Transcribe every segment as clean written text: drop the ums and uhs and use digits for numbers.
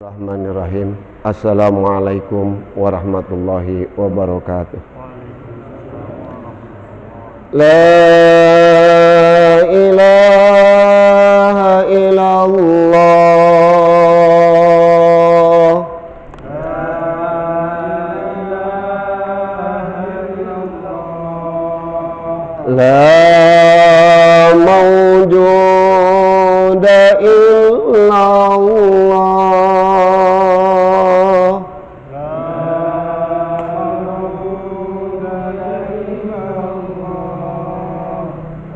Bismillahirrahmanirrahim. Assalamualaikum warahmatullahi wabarakatuh. La ilaha illallah. La mawjuda illallah.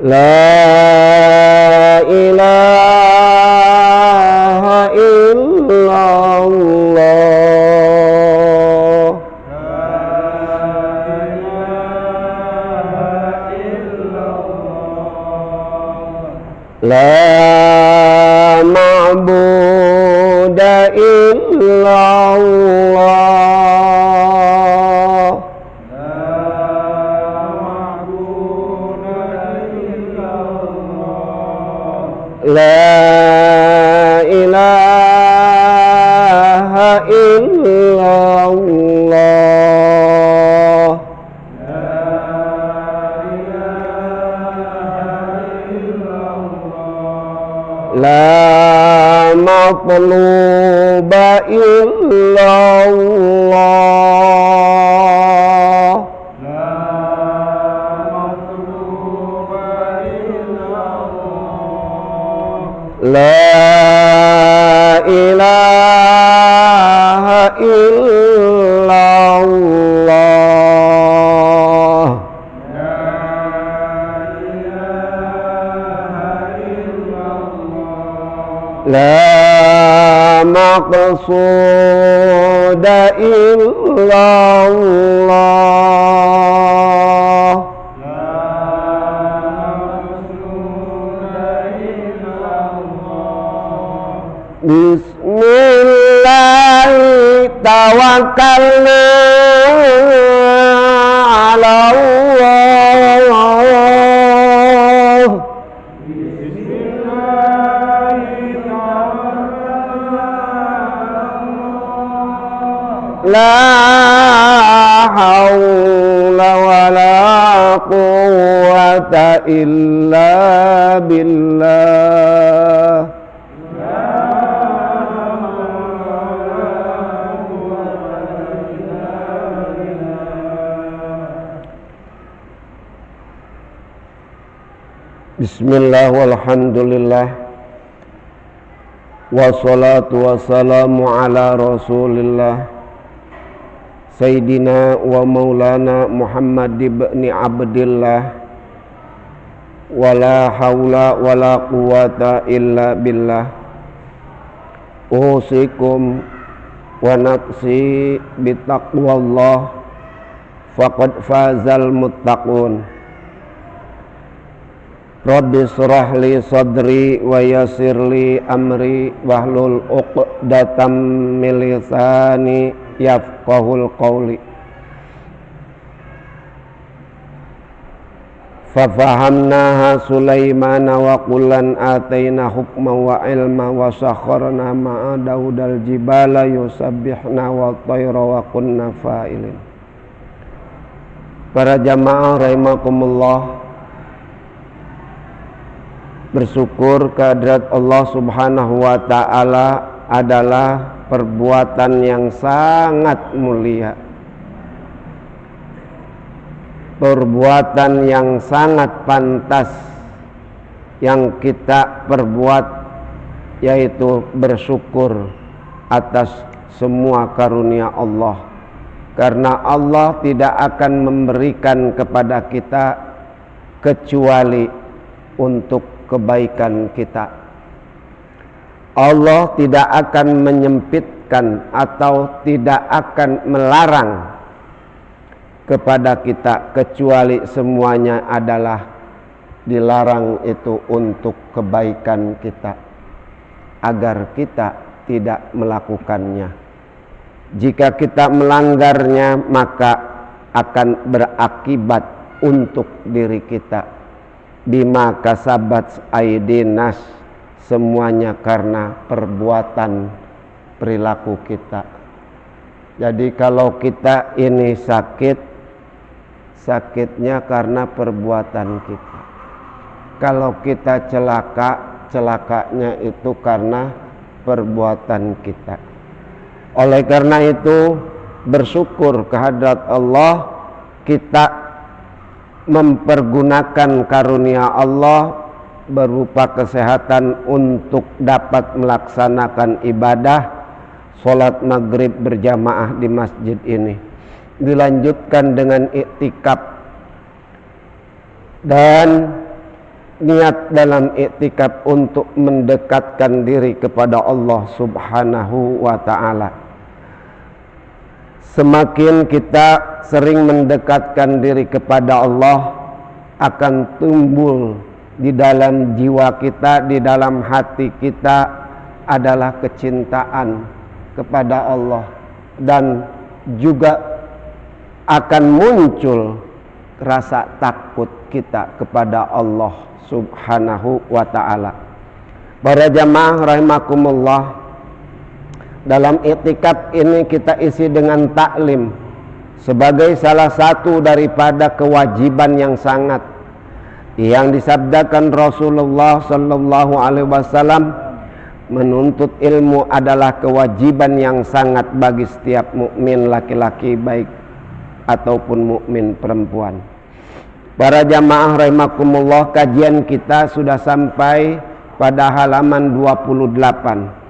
La ilaha illallah. La ma'buda illallah. La ilaha illallah. La matluba illallah. La ilaha illallah. La maqsuda illallah. Bismillahi tawakkalna ala Allah. La hawla wa la quwwata illa billah. Bismillah walhamdulillah. Wassalatu wassalamu ala rasulillah Sayyidina wa maulana Muhammad ibn Abdillah. Wala hawla wala quwwata illa billah. Usikum wa naqsi bitaqwallah faqad fazal muttaqun. Rabbi shrah li sadri wa yassir li amri wahlul 'uqdatam min lisani yafqahul qawli. Fafahamnaha Sulaimana wa kullan ataina hukma wa ilma wa sakharna ma'a Daudal jibala yusabbihna wa tayra wa kunna fa'ilin. Para jamaah rahimakumullah, bersyukur kehadirat Allah Subhanahu wa ta'ala adalah perbuatan yang sangat mulia, perbuatan yang sangat pantas yang kita perbuat, yaitu bersyukur atas semua karunia Allah, karena Allah tidak akan memberikan kepada kita kecuali untuk kebaikan kita. Allah tidak akan menyempitkan atau tidak akan melarang kepada kita kecuali semuanya adalah dilarang itu untuk kebaikan kita, agar kita tidak melakukannya. Jika kita melanggarnya, maka akan berakibat untuk diri kita. Bima kasabat aydin nas, semuanya karena perbuatan perilaku kita. Jadi kalau kita ini sakit, sakitnya karena perbuatan kita. Kalau kita celaka, celakanya itu karena perbuatan kita. Oleh karena itu, bersyukur kehadrat Allah, kita mempergunakan karunia Allah berupa kesehatan untuk dapat melaksanakan ibadah sholat maghrib berjamaah di masjid ini. Dilanjutkan dengan iktikaf, dan niat dalam iktikaf untuk mendekatkan diri kepada Allah Subhanahu wa ta'ala. Semakin kita sering mendekatkan diri kepada Allah, akan tumbuh di dalam jiwa kita, di dalam hati kita adalah kecintaan kepada Allah, dan juga akan muncul rasa takut kita kepada Allah Subhanahu wa ta'ala. Para jamaah rahimakumullah, dalam i'tikaf ini kita isi dengan taklim sebagai salah satu daripada kewajiban yang sangat yang disabdakan Rasulullah sallallahu alaihi wasallam, menuntut ilmu adalah kewajiban yang sangat bagi setiap mukmin laki-laki baik ataupun mukmin perempuan. Para jamaah rahimakumullah, kajian kita sudah sampai pada halaman 28.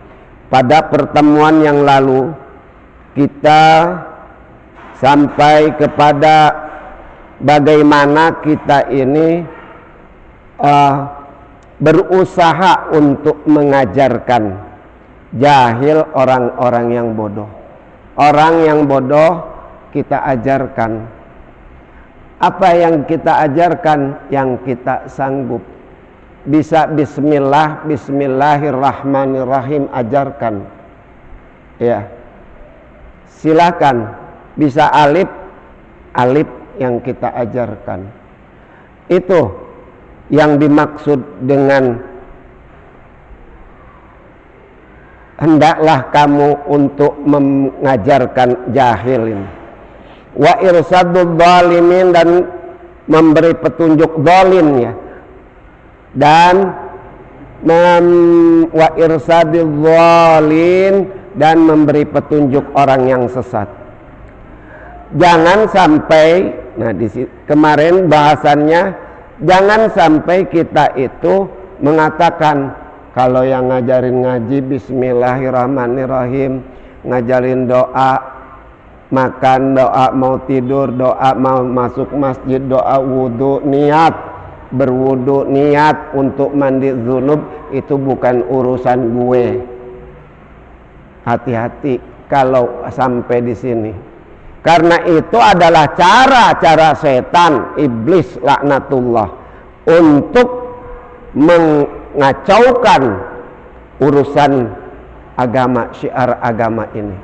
Pada pertemuan yang lalu kita sampai kepada bagaimana kita ini berusaha untuk mengajarkan jahil orang-orang yang bodoh. Orang yang bodoh kita ajarkan. Apa yang kita ajarkan? Yang kita sanggup. Bisa bismillah, bismillahirrahmanirrahim, ajarkan. Ya. Silakan. Bisa alif, alif yang kita ajarkan. Itu yang dimaksud dengan hendaklah kamu untuk mengajarkan jahilin. Wa irsadul zalimin, dan memberi petunjuk zalim, ya. Dan wa irsadul zalim, dan memberi petunjuk orang yang sesat. Jangan sampai, nah kemarin bahasannya, jangan sampai kita itu mengatakan kalau yang ngajarin ngaji bismillahirrahmanirrahim, ngajarin doa makan, doa mau tidur, doa mau masuk masjid, doa wudu, niat berwudu, niat untuk mandi dzunub, itu bukan urusan gue. Hati-hati kalau sampai di sini. Karena itu adalah cara-cara setan, iblis laknatullah, untuk mengacaukan urusan agama, syiar agama ini.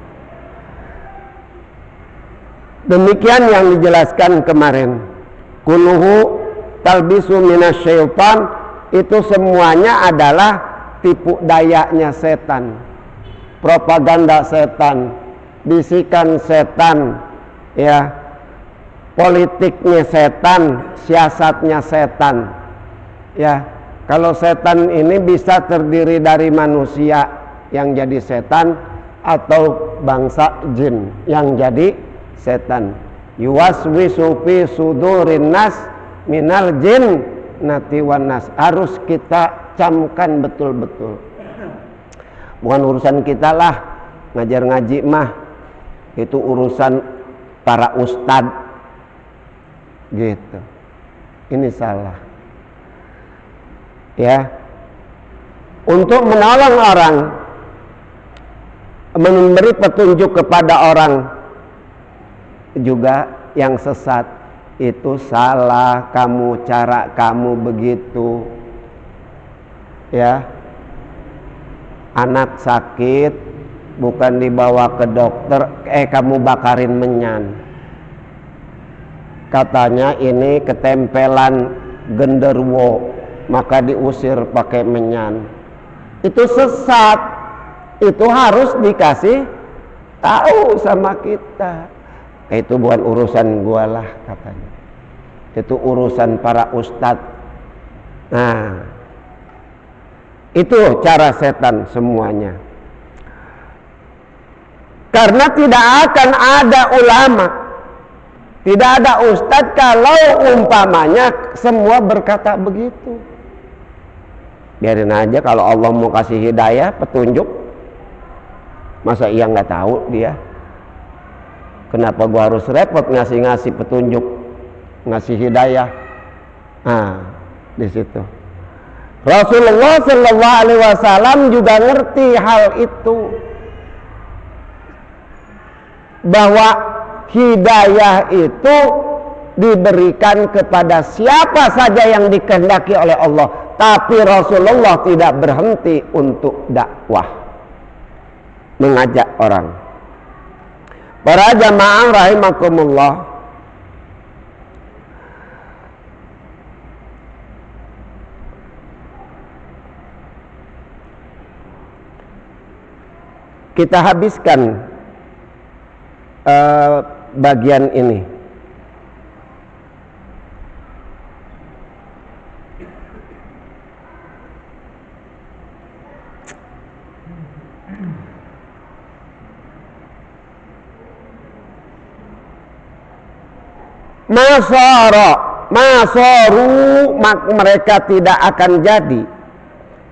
Demikian yang dijelaskan kemarin. Kuluhu talbisu minasyaitan, itu semuanya adalah tipu dayanya setan, propaganda setan, bisikan setan, ya, politiknya setan, siasatnya setan. Ya, kalau setan ini bisa terdiri dari manusia yang jadi setan atau bangsa jin yang jadi setan. Yuwaswisu fi sudurin nas minal jin nati wan nas. Harus kita camkan betul-betul. Bukan urusan kita lah, ngajar ngaji mah itu urusan para ustad gitu. Ini salah, ya. Untuk menolong orang, memberi petunjuk kepada orang juga yang sesat, itu salah. Kamu, cara kamu begitu, ya. Anak sakit, bukan dibawa ke dokter, kamu bakarin menyan. Katanya ini ketempelan genderwo, maka diusir pakai menyan. Itu sesat, itu harus dikasih tahu sama kita. Itu bukan urusan gua lah katanya, itu urusan para ustadz. Nah, itu cara setan semuanya. Karena tidak akan ada ulama, tidak ada ustadz kalau umpamanya semua berkata begitu. Biarin aja, kalau Allah mau kasih hidayah, petunjuk, masa iya nggak tahu dia? Kenapa gua harus repot ngasih petunjuk, ngasih hidayah? Nah, di situ Rasulullah Shallallahu Alaihi Wasallam juga ngerti hal itu, bahwa hidayah itu diberikan kepada siapa saja yang dikehendaki oleh Allah. Tapi Rasulullah tidak berhenti untuk dakwah, mengajak orang. Para jamaah rahimakumullah, kita habiskan bagian ini. Masaru, mereka tidak akan jadi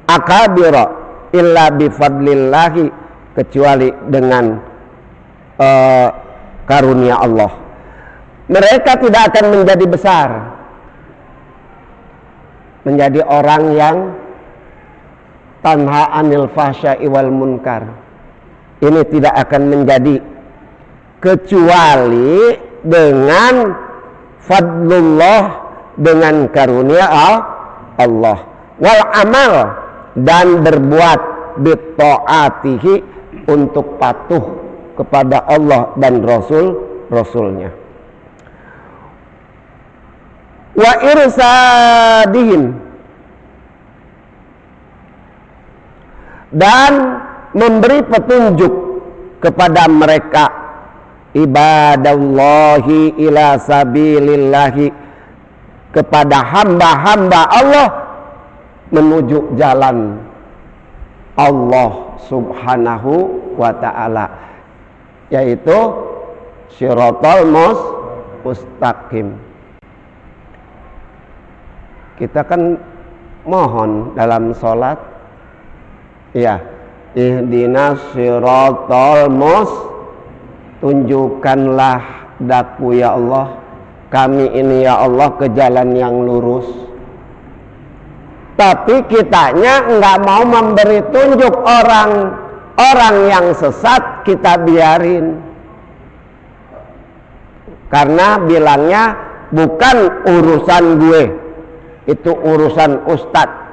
akabira illa bifadlillahi, kecuali dengan karunia Allah. Mereka tidak akan menjadi besar, menjadi orang yang tanha anil fahsya'i wal munkar. Ini tidak akan menjadi kecuali dengan fadlullah, dengan karunia Allah. Wal amal, dan berbuat bitta'atihi, untuk patuh kepada Allah dan Rasulnya. Wa irsadihim, dan memberi petunjuk kepada mereka, ibadallahi ila sabilillahi, kepada hamba-hamba Allah menuju jalan Allah subhanahu wa ta'ala, yaitu syiratal mustaqim. Kita kan mohon dalam sholat, ya, ihdinas syiratal tunjukkanlah daku ya Allah, kami ini ya Allah ke jalan yang lurus. Tapi kitanya nggak mau memberi tunjuk orang yang sesat, kita biarin. Karena bilangnya bukan urusan gue, itu urusan ustadz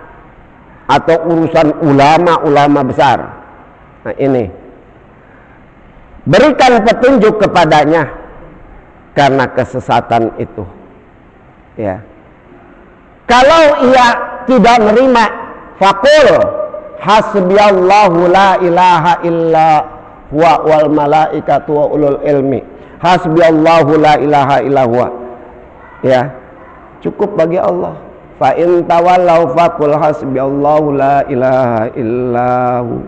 atau urusan ulama besar. Nah ini, berikan petunjuk kepadanya karena kesesatan itu, ya. Kalau ia tidak menerima, faqul hasbiyallahu la ilaha illa huwa wal malaikatu wa ulul ilmi, hasbiyallahu la ilaha illa huwa, ya, cukup bagi Allah. Fa in tawallau faqul hasbiyallahu la ilaha illa hu.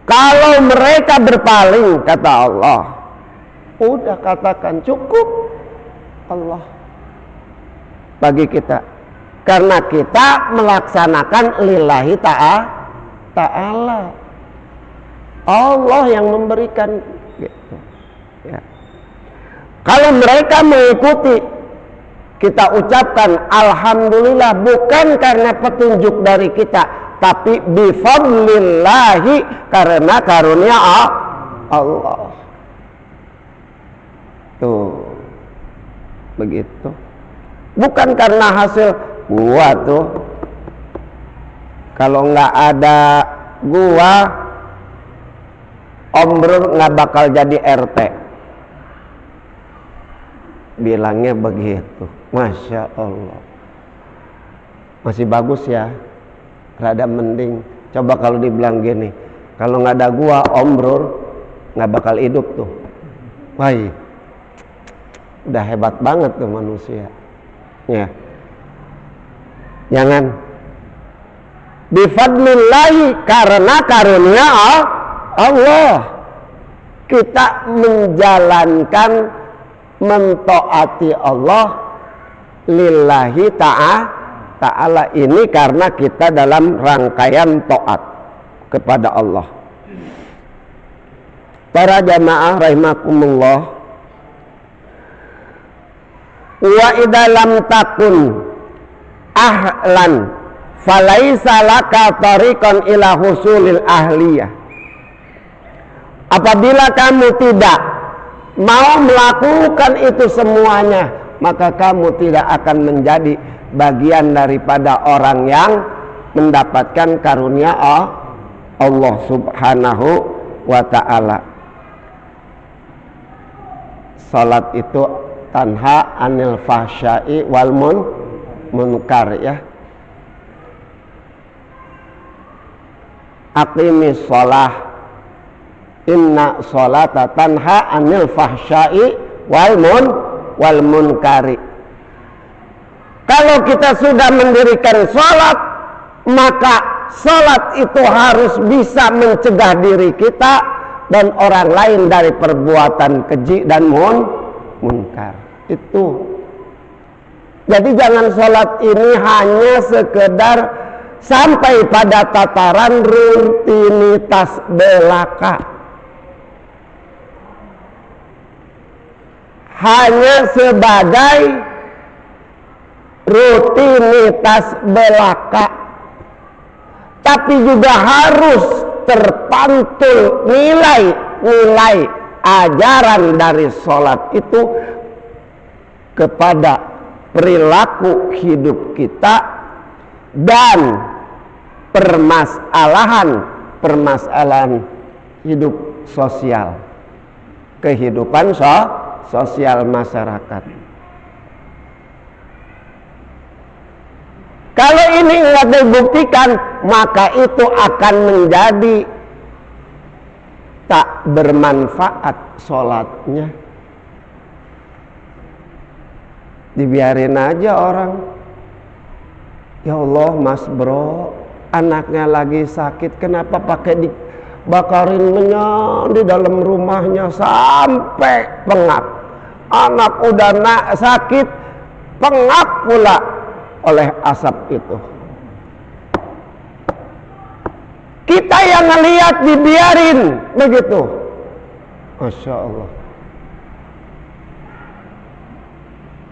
Kalau mereka berpaling, kata Allah, udah katakan cukup Allah bagi kita, karena kita melaksanakan lillahi ta'ala, Allah yang memberikan gitu, ya. Kalau mereka mengikuti, kita ucapkan alhamdulillah, bukan karena petunjuk dari kita, tapi bifadlillahi, karena karunia Allah. Tuh, begitu. Bukan karena hasil gua tuh. Kalau nggak ada gua, Om Bro nggak bakal jadi RT. Bilangnya begitu. Masya Allah. Masih bagus ya, rada mending. Coba kalau dibilang gini, kalau nggak ada gua Om Brur nggak bakal hidup tuh. Wah, udah hebat banget tuh manusia. Ya, jangan bifadlillahi, karena karunia Allah kita menjalankan, mentaati Allah lillahi ta'ala ini karena kita dalam rangkaian taat kepada Allah. Para jamaah rahimakumullah, wa idalam takun ahlan falaisa laka tariqan ila husulil ahliyah. Apabila kamu tidak mau melakukan itu semuanya, maka kamu tidak akan menjadi bagian daripada orang yang mendapatkan karunia Allah subhanahu wa ta'ala. Salat itu tanha anil fahsyai wal munkar, ya. Aqimis shalah inna sholata tanha anil fahsyai wal munkari. Kalau kita sudah mendirikan sholat, maka sholat itu harus bisa mencegah diri kita dan orang lain dari perbuatan keji dan munkar. Itu. Jadi jangan sholat ini hanya sekedar sampai pada tataran rutinitas belaka, hanya sebagai rutinitas belaka, tapi juga harus terpantul nilai-nilai ajaran dari sholat itu kepada perilaku hidup kita dan permasalahan hidup sosial, kehidupan sosial masyarakat. Kalau ini nggak dibuktikan, maka itu akan menjadi tak bermanfaat sholatnya. Dibiarin aja orang. Ya Allah, Mas Bro, anaknya lagi sakit, kenapa pakai dibakarin menyan di dalam rumahnya sampai pengap? Anak udah sakit, pengap pula oleh asap itu. Kita yang ngelihat dibiarin begitu. Masya Allah.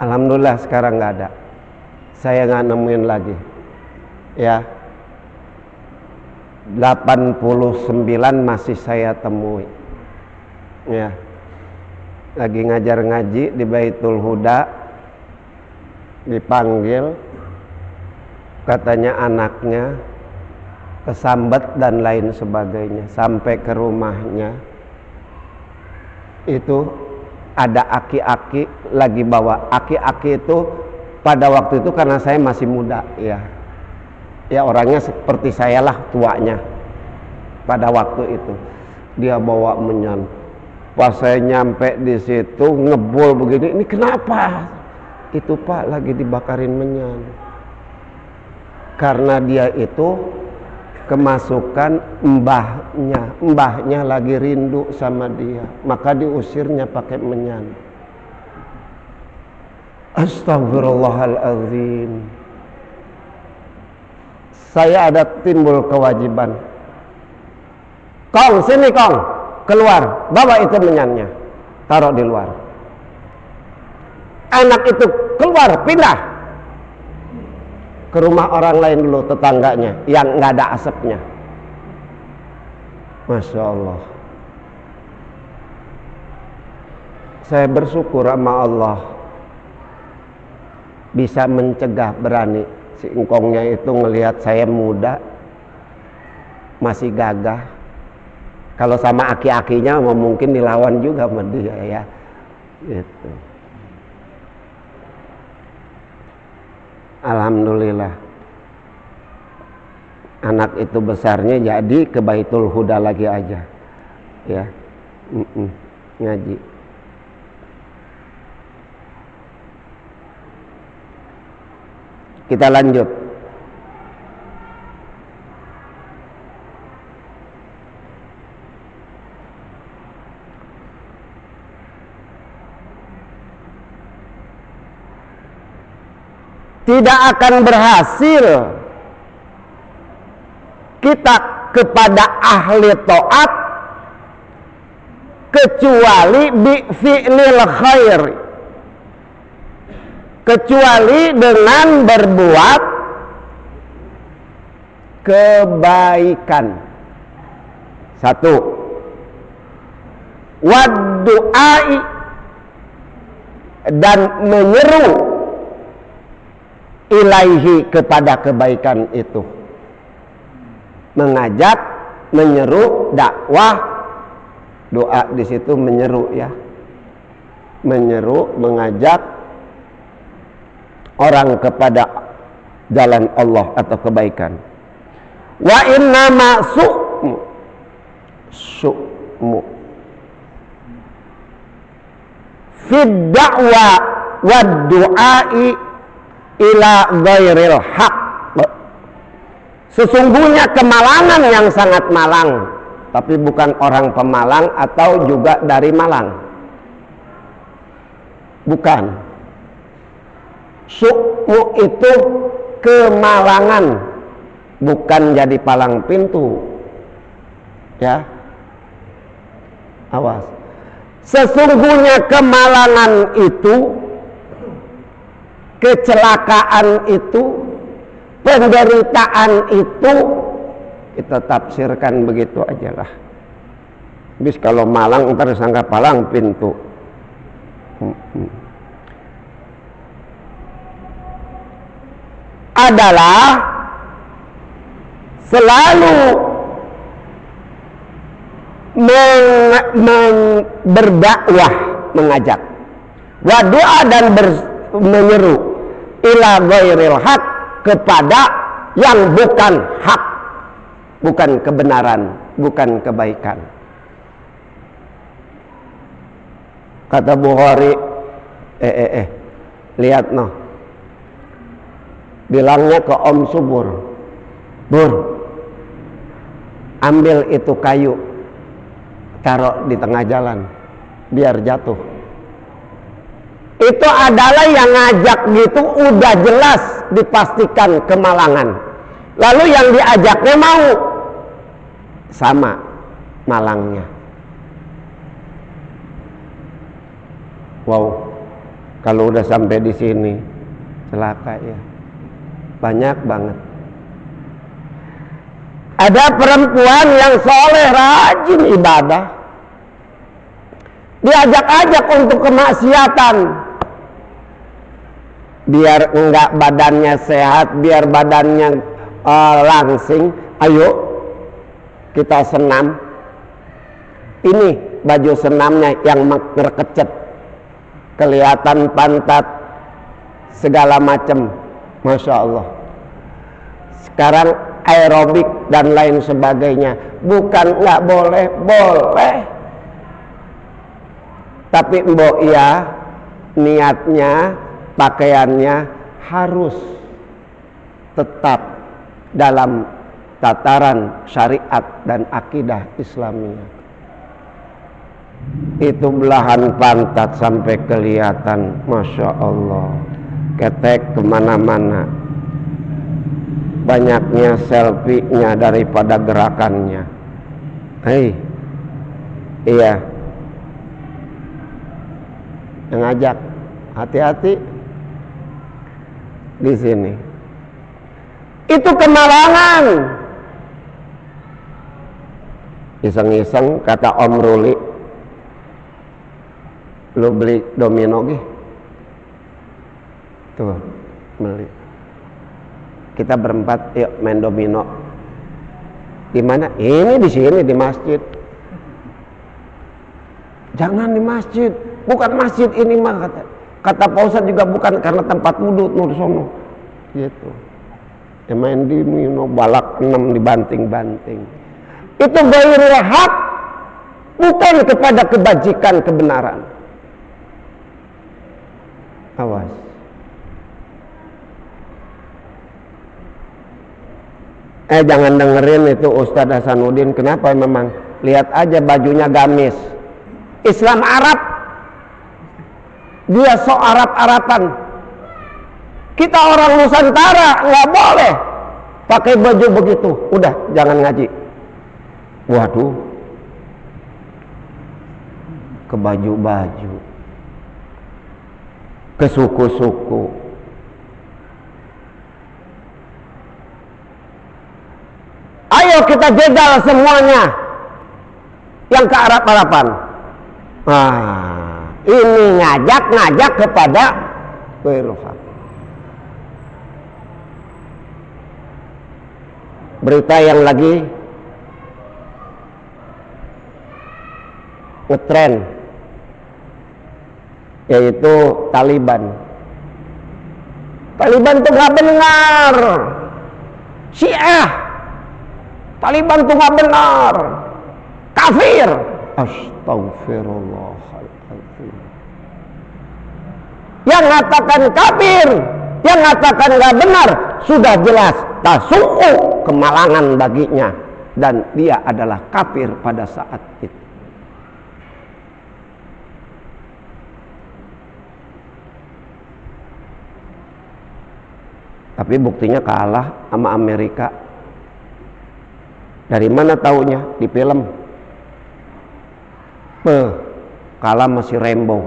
Alhamdulillah sekarang nggak ada. Saya nggak nemuin lagi. Ya. 89 masih saya temui. Ya. Lagi ngajar ngaji di Baitul Huda, dipanggil, katanya anaknya kesambet dan lain sebagainya. Sampai ke rumahnya itu ada aki-aki lagi bawa. Aki-aki itu pada waktu itu karena saya masih muda, ya orangnya seperti saya lah, tuanya pada waktu itu. Dia bawa menyan. Pas saya nyampe di situ ngebul begini, ini kenapa? Itu Pak lagi dibakarin menyan. Karena dia itu kemasukan mbahnya lagi rindu sama dia, maka diusirnya pakai menyan. Astagfirullahaladzim. Saya ada timbul kewajiban. Kong, sini Kong, keluar, bawa itu menyannya, taruh di luar. Anak itu keluar, pindah ke rumah orang lain dulu, tetangganya yang nggak ada asapnya. Masya Allah. Saya bersyukur sama Allah bisa mencegah, berani. Si engkongnya itu ngelihat saya muda, masih gagah. Kalau sama aki-akinya mungkin dilawan juga sama dia, ya. Gitu. Alhamdulillah. anak itu besarnya jadi ke Baitul Huda lagi aja ya. Ngaji. Kita lanjut. Tidak akan berhasil kita kepada ahli taat kecuali bi fi'lil khair, kecuali dengan berbuat kebaikan. Satu, wad du'ai, dan menyeru ilaihi, kepada kebaikan itu. Mengajak, menyeru, dakwah. Doa di situ menyeru ya. Menyeru, mengajak orang kepada jalan Allah atau kebaikan. Wa innama su'mu fid da'wa wad du'ai ila ghairil haq. Sesungguhnya kemalangan yang sangat malang, tapi bukan orang pemalang atau juga dari Malang. Bukan. Su'mu itu kemalangan, bukan jadi palang pintu. Ya. Awas. Sesungguhnya kemalangan itu, kecelakaan itu, penderitaan itu, kita tafsirkan begitu aja lah. Bis kalau malang ntar sangka palang pintu. Adalah selalu berdakwah, mengajak, wa doa, dan menyeru ila ghairil haq, kepada yang bukan hak, bukan kebenaran, bukan kebaikan. Kata Bukhari, lihat noh, bilangnya ke Om Subur, Bur, ambil itu kayu, taruh di tengah jalan, biar jatuh. Itu adalah yang ngajak gitu, udah jelas dipastikan kemalangan. Lalu yang diajaknya mau, sama malangnya. Wow, kalau udah sampai di sini celaka ya, banyak banget. Ada perempuan yang soleh, rajin ibadah, diajak-ajak untuk kemaksiatan, biar enggak badannya sehat, biar badannya langsing. Ayo kita senam. Ini baju senamnya yang ngerkecet, kelihatan pantat segala macam, masya Allah. Sekarang aerobik dan lain sebagainya, bukan nggak boleh, boleh. Tapi mbok ya, niatnya, pakaiannya harus tetap dalam tataran syariat dan akidah Islamiyah. Itu belahan pantat sampai kelihatan, masya Allah, ketek kemana-mana. Banyaknya selfie-nya daripada gerakannya. Hei, iya, yang ngajak, hati-hati di sini. Itu kemalangan. Iseng-iseng kata Om Ruli, lu beli domino gih, tuh beli. Kita berempat, yuk main domino. Di mana? Ini di sini, di masjid. Jangan di masjid, bukan masjid ini mah, kata Pak Ustadz juga bukan, karena tempat wudhu nur sono gitu main di mino balak 6 dibanting-banting. Itu ghairul haq, bukan kepada kebajikan kebenaran. Awas. Jangan dengerin itu Ustadz Hasanuddin. Kenapa memang? Lihat aja bajunya gamis. Islam Arab. Dia sok Arab-Araban. Kita orang Nusantara nggak boleh pakai baju begitu. Udah, jangan ngaji. Waduh. Ke baju-baju. Ke suku-suku. Ayo kita jegal semuanya yang ke Arab-Araban. Ini ngajak kepada ghairul haq. Berita yang lagi ngetren yaitu Taliban. Taliban itu nggak benar. Syiah. Taliban itu nggak benar. Kafir. Astagfirullahaladzim. Yang mengatakan kafir, yang mengatakan nggak benar, sudah jelas tasu'u, kemalangan baginya, dan dia adalah kafir pada saat itu. Tapi buktinya kalah sama Amerika. Dari mana taunya? Di film. Kalah masih Rambo.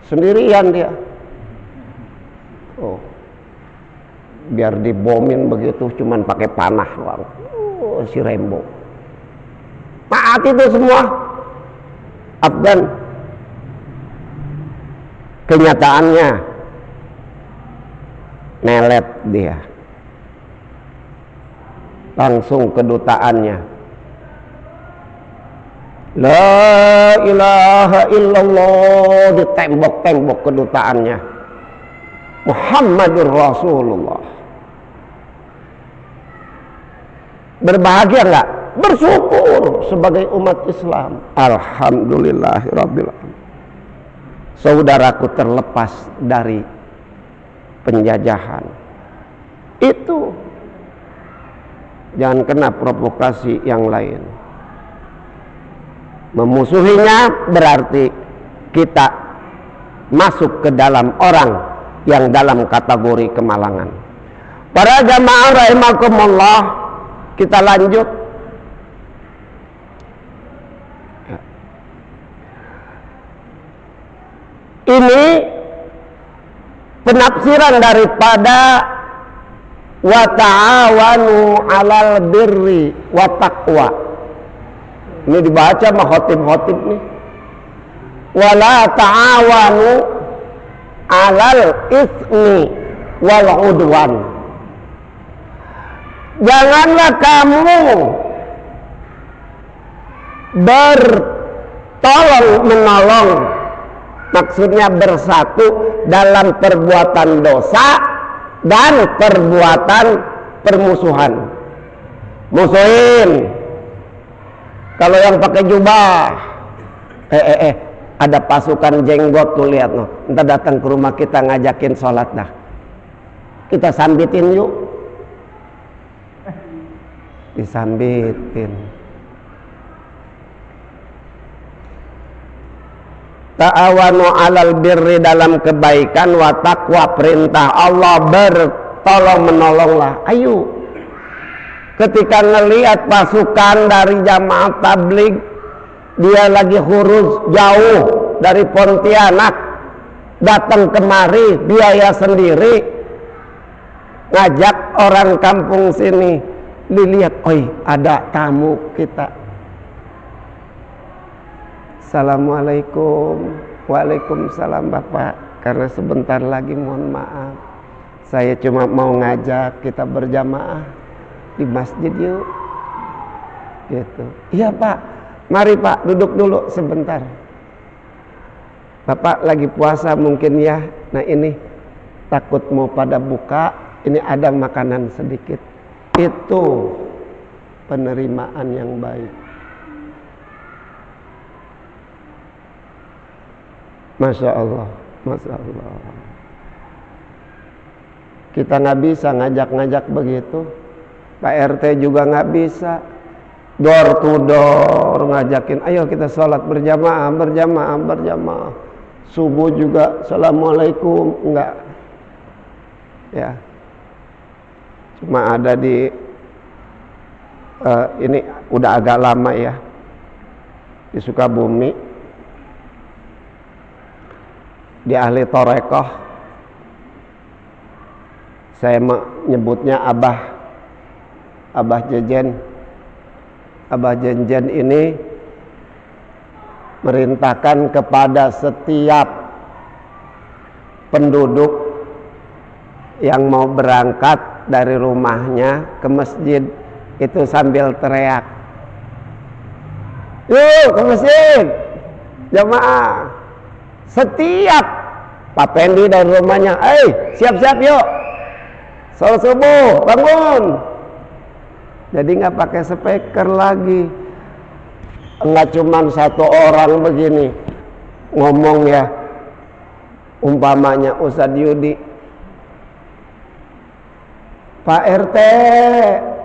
Sendirian dia. Biar dibomin begitu cuman pakai panah doang. Si Rambo. Mati itu semua. Afgan. Kenyataannya nelet dia. Langsung kedutaannya. La ilaha illallah, di tembok-tembok kedutaannya. Muhammadur Rasulullah. Berbahagia enggak? Bersyukur sebagai umat Islam. Alhamdulillahirabbil alamin. Saudaraku terlepas dari penjajahan. Itu jangan kena provokasi yang lain. Memusuhinya berarti kita masuk ke dalam orang yang dalam kategori kemalangan. Para jamaah rahimakumullah, kita lanjut. Ini penafsiran daripada wa ta'awanu 'alal birri wa taqwa. Ini dibaca sama khotib-khotib nih. Wala ta'awanu 'alal ismi wal 'udwan. Janganlah kamu bertolong menolong, maksudnya bersatu dalam perbuatan dosa dan perbuatan permusuhan. Musuhin. Kalau yang pakai jubah, ada pasukan jenggot tuh, lihat no. Ntar datang ke rumah kita ngajakin sholat dah. Kita sambitin yuk. Disambitin. Ta'awanu 'alal birri, dalam kebaikan, wa taqwa, perintah Allah, bertolong menolonglah. Ayo. Ketika ngelihat pasukan dari jamaah tabligh, dia lagi khuruz jauh dari Pontianak, datang kemari biaya sendiri, ngajak orang kampung sini, dilihat, oi ada tamu kita. Assalamualaikum. Waalaikumsalam Bapak. Karena sebentar lagi mohon maaf, saya cuma mau ngajak kita berjamaah di masjid yuk, gitu. Iya Pak, mari Pak, duduk dulu sebentar. Bapak lagi puasa mungkin ya. Nah ini takut mau pada buka, ini ada makanan sedikit. Itu penerimaan yang baik. Masya Allah, Masya Allah. Kita nggak bisa ngajak-ngajak begitu. Pak RT juga nggak bisa. Door to door ngajakin, ayo kita sholat berjamaah, berjamaah, berjamaah. Subuh juga, assalamualaikum, enggak. Ya, cuma ada di ini udah agak lama ya, di Sukabumi, di ahli torekoh. Saya menyebutnya Abah Jejen. Abah Jejen ini merintahkan kepada setiap penduduk yang mau berangkat dari rumahnya ke masjid itu sambil teriak, yuk ke masjid jamaah. Setiap Pak Pendi dari rumahnya, siap-siap yuk sholat subuh, bangun. Jadi nggak pakai speaker lagi, nggak cuma satu orang begini ngomong ya, umpamanya Ustadz Yudi, Pak RT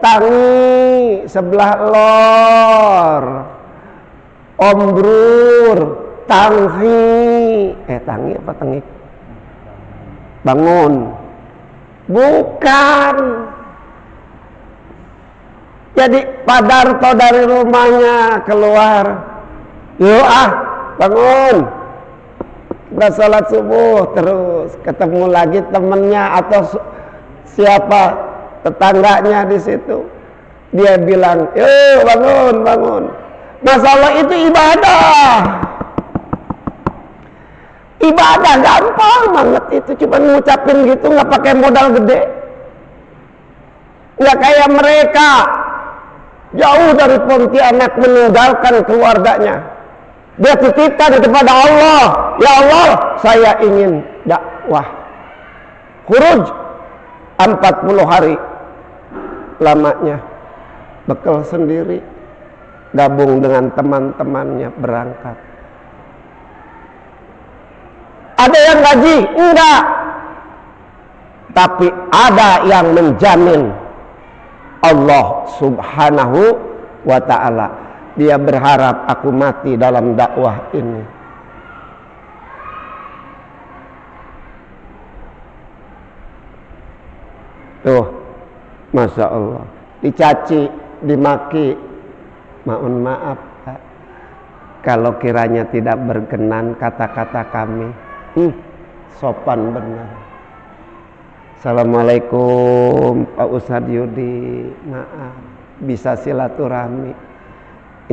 tangi sebelah lor, Om Brur tangi, tangi apa tangi? Bangun. Bukan. Jadi Pak Darto dari rumahnya keluar, yuk bangun, kita sholat subuh. Terus ketemu lagi temennya atau siapa tetangganya di situ, dia bilang, yuk bangun, bangun. Masalah itu ibadah. Ibadah gampang banget itu, cuma ngucapin gitu, nggak pakai modal gede. Nggak kayak mereka jauh dari Pontianak meninggalkan keluarganya. Dia titipkan kepada Allah, ya Allah, saya ingin dakwah. Khuruj 40 hari lamanya, bekal sendiri, gabung dengan teman-temannya berangkat. Ada yang gaji? Enggak. Tapi ada yang menjamin, Allah subhanahu wa ta'ala. Dia berharap aku mati dalam dakwah ini. Tuh, Masya Allah. Dicaci, dimaki, mohon maaf Pak, kalau kiranya tidak berkenan kata-kata kami, sopan benar. Assalamualaikum Pak Ustadz Yudi, maaf bisa silaturahmi.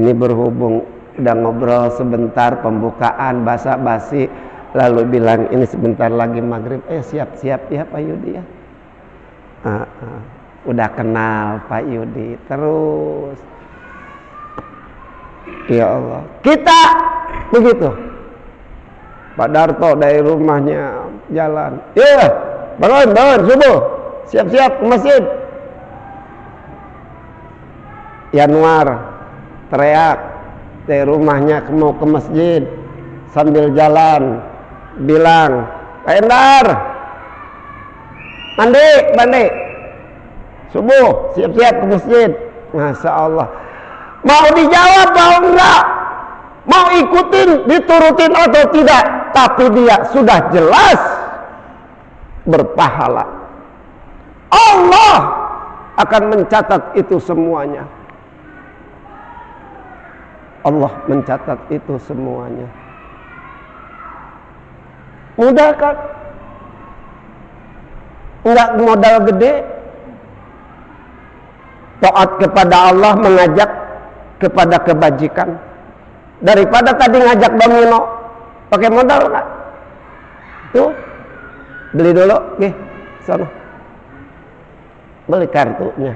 Ini berhubung udah ngobrol sebentar pembukaan basa-basi, lalu bilang ini sebentar lagi maghrib, siap-siap ya Pak Yudi ya. Udah kenal Pak Yudi terus. Ya Allah, kita begitu. Pak Darto dari rumahnya jalan, bangun, bangun, subuh, siap-siap ke masjid. Januar teriak dari rumahnya mau ke masjid, sambil jalan bilang, Pak Endar, mandi, subuh, siap-siap ke masjid. Masya Allah, mau dijawab mau enggak, mau ikutin, diturutin atau tidak, tapi dia sudah jelas berpahala. Allah akan mencatat itu semuanya. Allah mencatat itu semuanya. Mudah kan? Enggak modal gede. Taat kepada Allah, mengajak kepada kebajikan. Daripada tadi ngajak domino, pakai modal kan? Tuh, beli dulu, sono. Beli kartunya.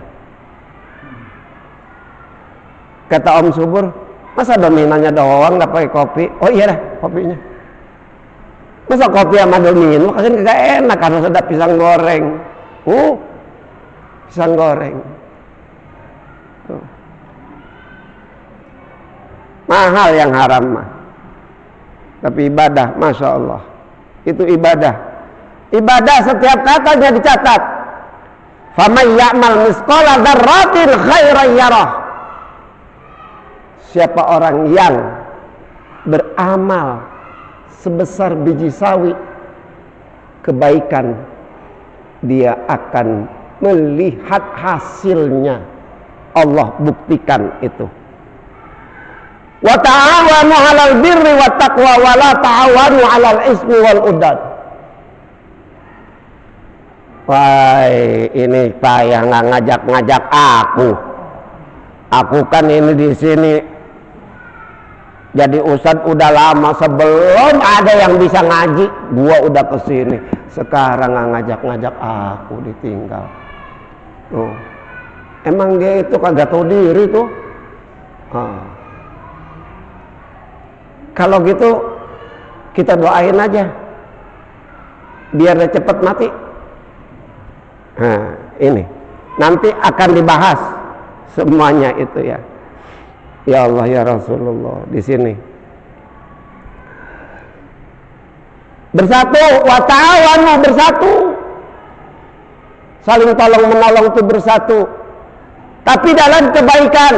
Kata Om Subur, masa dominanya doang nggak pakai kopi? Oh iya dah, kopinya. Masa kopi sama domino kan kagak enak, harus ada pisang goreng. Pisang goreng. Tuh. Mahal yang haram mah. Tapi ibadah, Masya Allah. Itu ibadah. Ibadah setiap katanya dicatat. Faman ya'mal misqala dzarratin khairan yarah. Siapa orang yang beramal sebesar biji sawi kebaikan, dia akan melihat hasilnya. Allah buktikan itu. Wa ta'awanu 'alal birri wat taqwa wa la ta'awanu 'alal ismi wal udwan. Wah, ini payah nggak ngajak-ngajak aku. Aku kan ini di sini jadi ustadz udah lama, sebelum ada yang bisa ngaji, gua udah kesini. Sekarang nggak ngajak-ngajak aku, ditinggal. Tuh, emang dia itu kagak tahu diri tuh. Kalau gitu kita doain aja, biar dia cepat mati. Nah, ini nanti akan dibahas semuanya itu ya. Ya Allah ya Rasulullah di sini. Bersatu, wa ta'awanu, bersatu. Saling tolong menolong itu bersatu. Tapi dalam kebaikan.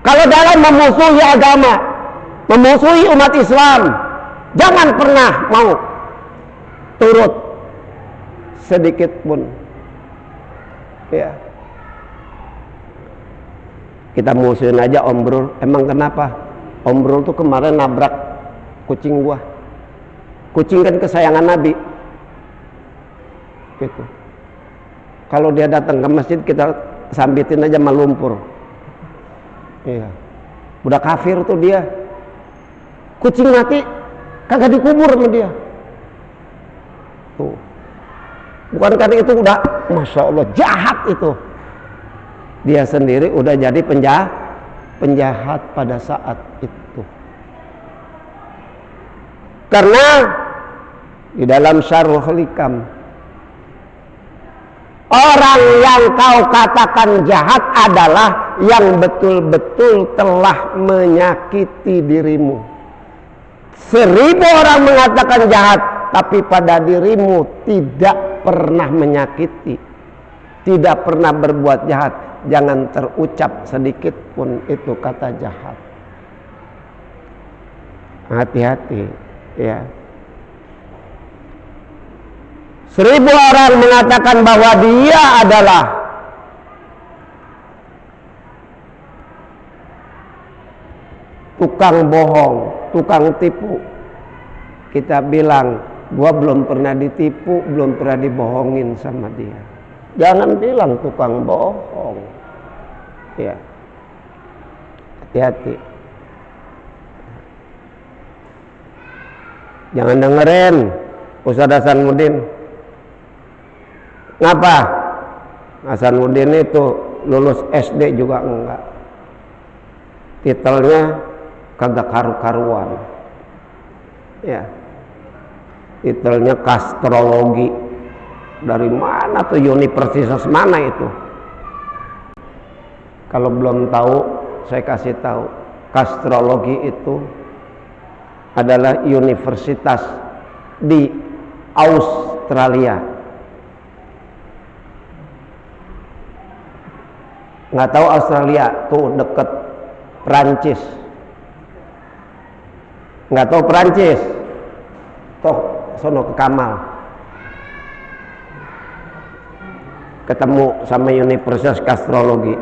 Kalau dalam memusuhi agama, memusuhi umat Islam, jangan pernah mau turut sedikit pun. Ya. Kita musuhin aja Om Brul. Emang kenapa? Om Brul tuh kemarin nabrak kucing gua. Kucing kan kesayangan Nabi. Gitu. Kalau dia datang ke masjid, kita sambitin aja sama lumpur. Iya. Udah kafir tuh dia. Kucing mati kagak dikubur sama dia. Tuh. Bukan karena itu udah, Masya Allah, jahat itu. Dia sendiri udah jadi penjahat pada saat itu. Karena di dalam Syarhul Hikam, orang yang kau katakan jahat adalah yang betul-betul telah menyakiti dirimu. 1000 orang mengatakan jahat, tapi pada dirimu tidak pernah menyakiti, tidak pernah berbuat jahat. Jangan terucap sedikit pun itu kata jahat. Hati-hati ya. 1000 orang mengatakan bahwa dia adalah tukang bohong, tukang tipu. Kita bilang, gua belum pernah ditipu, belum pernah dibohongin sama dia. Jangan bilang tukang bohong. Ya. Hati-hati. Jangan dengerin Ustaz Hasanuddin. Ngapa? Hasanuddin itu lulus SD juga enggak. Titelnya kagak karu-karuan. Ya. Titelnya kastrologi. Dari mana tuh, universitas mana itu? Kalau belum tahu, saya kasih tahu. Kastrologi itu adalah universitas di Australia. Nggak tahu Australia tuh deket Perancis. Nggak tahu Perancis? Toh sono ke Kamal. Ketemu sama Universitas Kastrologi.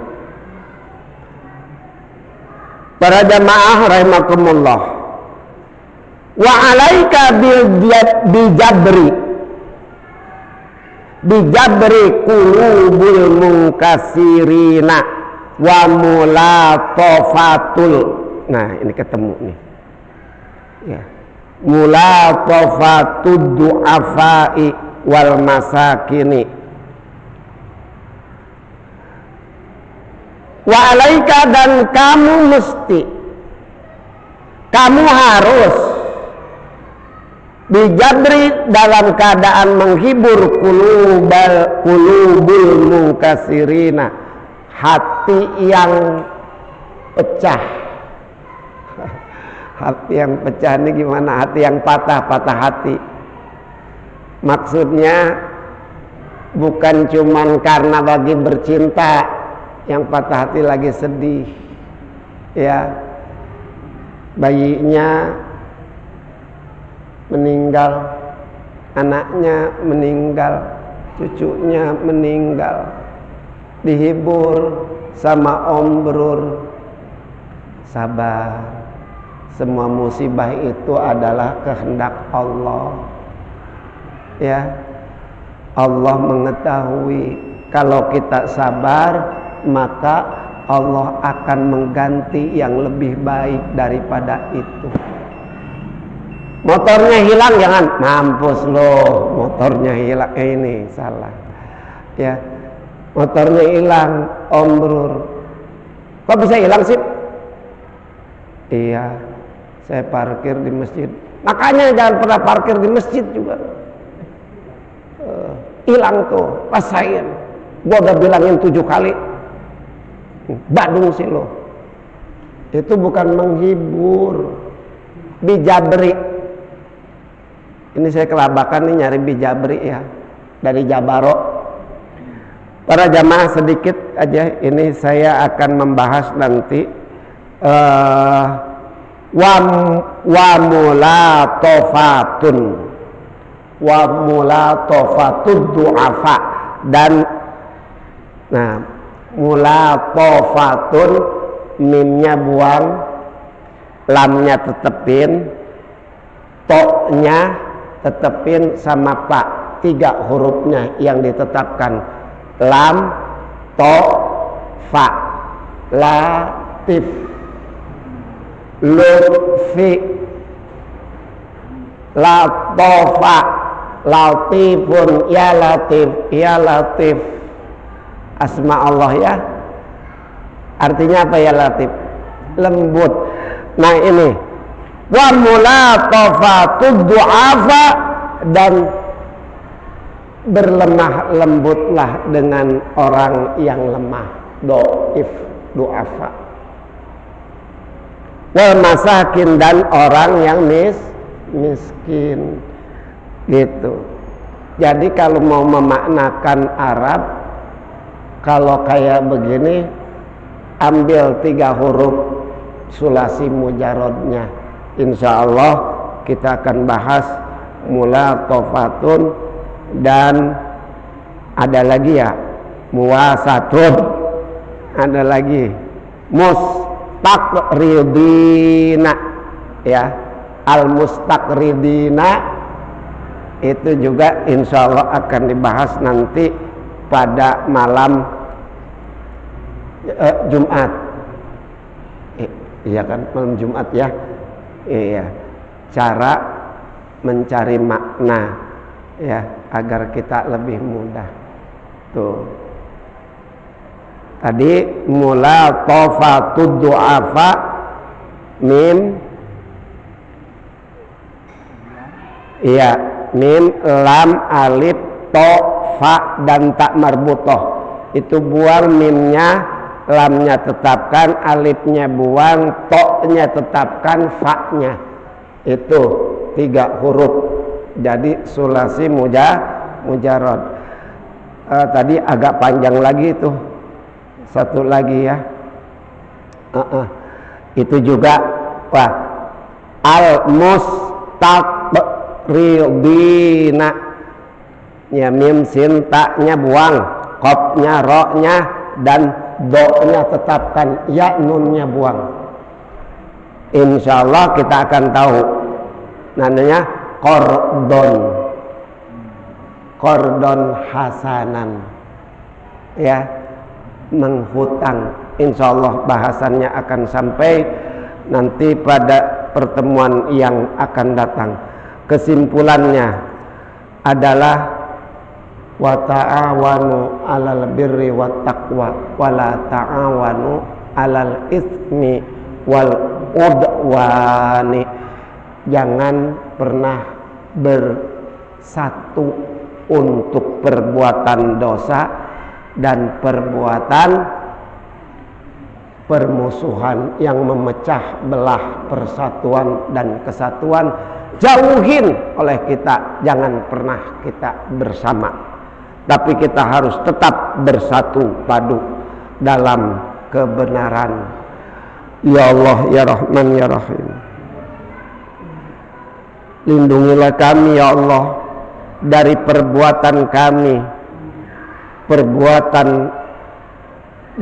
Para jamaah rahimakumullah. Wa alaika bijabri qulubul munkasirina wa mulatafatul. Nah, ini ketemu nih. Ya. Mulatafatud du'afai wal masakini. Wa alaika, dan kamu mesti, kamu harus Bijabri dalam keadaan menghibur kulubul mungkasirina, hati yang pecah. Hati yang pecah ini gimana? Hati yang patah hati. Maksudnya bukan cuman karena lagi bercinta yang patah hati, lagi sedih. Ya, bayinya meninggal, anaknya meninggal, cucunya meninggal, dihibur sama Om Brur, sabar, semua musibah itu adalah kehendak Allah. Ya, Allah mengetahui kalau kita sabar, maka Allah akan mengganti yang lebih baik daripada itu. Motornya hilang, jangan mampus loh, motornya hilang, ini salah. Ya, motornya hilang, Om Brur. Kok bisa hilang sih? Iya, saya parkir di masjid. Makanya jangan pernah parkir di masjid juga. Hilang tuh, rasain. Gua udah bilangin 7 kali. Badung sih lo. Itu bukan menghibur. Bijabri. Ini saya kelabakan nih nyari bijabri ya, dari Jabaro. Para jamaah sedikit aja, ini saya akan membahas nanti wa mulatofatud du'afa, dan mulatofatun, mimnya buang, lamnya tetepin, toknya tetepin sama pak, 3 hurufnya yang ditetapkan, lam, to, fa. Latif, lutfi, latofa, latifun, ya latif, ya latif. Asma Allah ya. Artinya apa ya latif? Lembut. Nah ini, wa mulatafatud du'afa, dan berlemah lembutlah dengan orang yang lemah, doif, du'afa. Wal masakin, dan orang yang miskin, gitu. Jadi kalau mau memaknakan Arab, kalau kayak begini, ambil 3 huruf sulasi mujarodnya. Insya Allah kita akan bahas mulatofatun, dan ada lagi ya muwasatun, ada lagi mustaqridina ya, al mustaqridina itu juga insya Allah akan dibahas nanti pada malam Jumat. Iya kan, malam Jumat ya. Iya, cara mencari makna ya, agar kita lebih mudah. Tuh. Tadi mulatofatud du'afa, mim, iya, mim, lam, alif, to, fa, dan tak marbutoh. Itu buang mimnya, lamnya tetapkan, alifnya buang, to-nya tetapkan, fa-nya. Itu 3 huruf. Jadi sulasi mujarad. Tadi agak panjang lagi itu. Satu lagi ya. Itu juga al-mustaqridina. Ya, mim, sin, ta-nya buang, qaf-nya, ro-nya, dan do-nya tetapkan, ya, nun-nya buang. Insyaallah kita akan tahu namanya kordon hasanan ya, menghutang. Insyaallah bahasannya akan sampai nanti pada pertemuan yang akan datang. Kesimpulannya adalah wa ta'awanu 'alal birri wat taqwa wa la ta'awanu 'alal itsmi wal udwani. Jangan pernah bersatu untuk perbuatan dosa dan perbuatan permusuhan yang memecah belah persatuan dan kesatuan. Jauhin oleh kita, jangan pernah kita bersama, tapi kita harus tetap bersatu padu dalam kebenaran. Ya Allah, ya Rahman, ya Rahim, lindungilah kami ya Allah dari perbuatan kami, perbuatan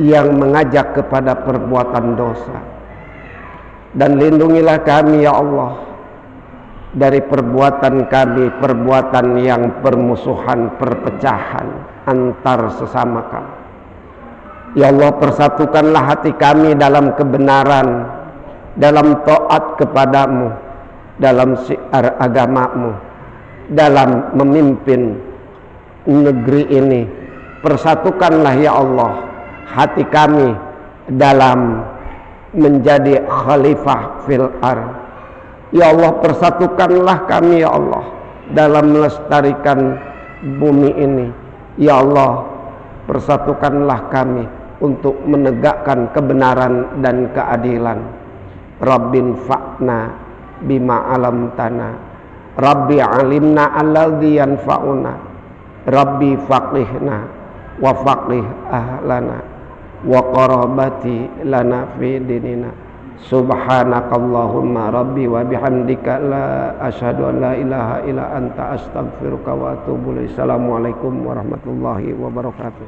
yang mengajak kepada perbuatan dosa, dan lindungilah kami ya Allah dari perbuatan kami, perbuatan yang permusuhan, perpecahan antar sesama kami. Ya Allah, persatukanlah hati kami dalam kebenaran, dalam taat kepadamu, dalam syiar agamamu, dalam memimpin negeri ini. Persatukanlah ya Allah hati kami dalam menjadi khalifah fil ardh. Ya Allah, persatukanlah kami ya Allah dalam melestarikan bumi ini. Ya Allah, persatukanlah kami untuk menegakkan kebenaran dan keadilan. Rabbin fa'na bima alamtana, Rabbi alimna alladhi yanfa'una, Rabbi faqihna wa faqih ahlana wa qarabati lana fi dinina. Subhanakallahumma rabbi wa bihamdika la asyhadu an la ilaha illa anta astaghfiruka wa atubu ilaik. Assalamualaikum warahmatullahi wabarakatuh.